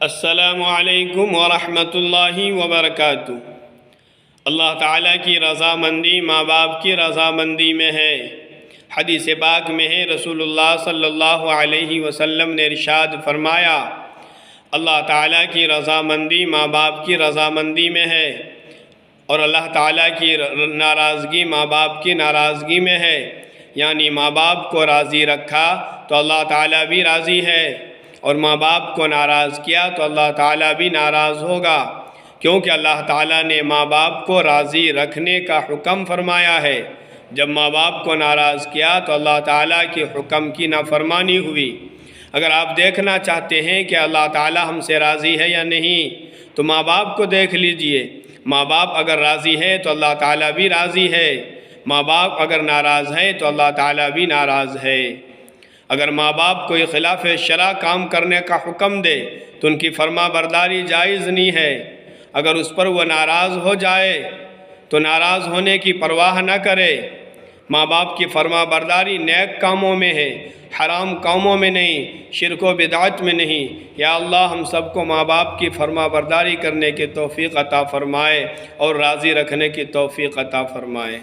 السلام علیکم ورحمۃ اللہ وبرکاتہ۔ اللہ تعالیٰ کی رضامندی ماں باپ کی رضامندی میں ہے۔ حدیث پاک میں ہے، رسول اللہ صلی اللہ علیہ وسلم نے ارشاد فرمایا، اللہ تعالیٰ کی رضامندی ماں باپ کی رضامندی میں ہے، اور اللہ تعالیٰ کی ناراضگی ماں باپ کی ناراضگی میں ہے۔ یعنی ماں باپ کو راضی رکھا تو اللہ تعالیٰ بھی راضی ہے، اور ماں باپ کو ناراض کیا تو اللہ تعالیٰ بھی ناراض ہوگا، کیونکہ اللہ تعالیٰ نے ماں باپ کو راضی رکھنے کا حکم فرمایا ہے۔ جب ماں باپ کو ناراض کیا تو اللہ تعالیٰ کے حکم کی نافرمانی ہوئی۔ اگر آپ دیکھنا چاہتے ہیں کہ اللہ تعالیٰ ہم سے راضی ہے یا نہیں، تو ماں باپ کو دیکھ لیجئے۔ ماں باپ اگر راضی ہے تو اللہ تعالیٰ بھی راضی ہے، ماں باپ اگر ناراض ہے تو اللہ تعالیٰ بھی ناراض ہے۔ اگر ماں باپ کوئی خلاف شرع کام کرنے کا حکم دے تو ان کی فرما برداری جائز نہیں ہے۔ اگر اس پر وہ ناراض ہو جائے تو ناراض ہونے کی پرواہ نہ کرے۔ ماں باپ کی فرما برداری نیک کاموں میں ہے، حرام کاموں میں نہیں، شرک و بدعت میں نہیں۔ یا اللہ ہم سب کو ماں باپ کی فرما برداری کرنے کی توفیق عطا فرمائے اور راضی رکھنے کی توفیق عطا فرمائے۔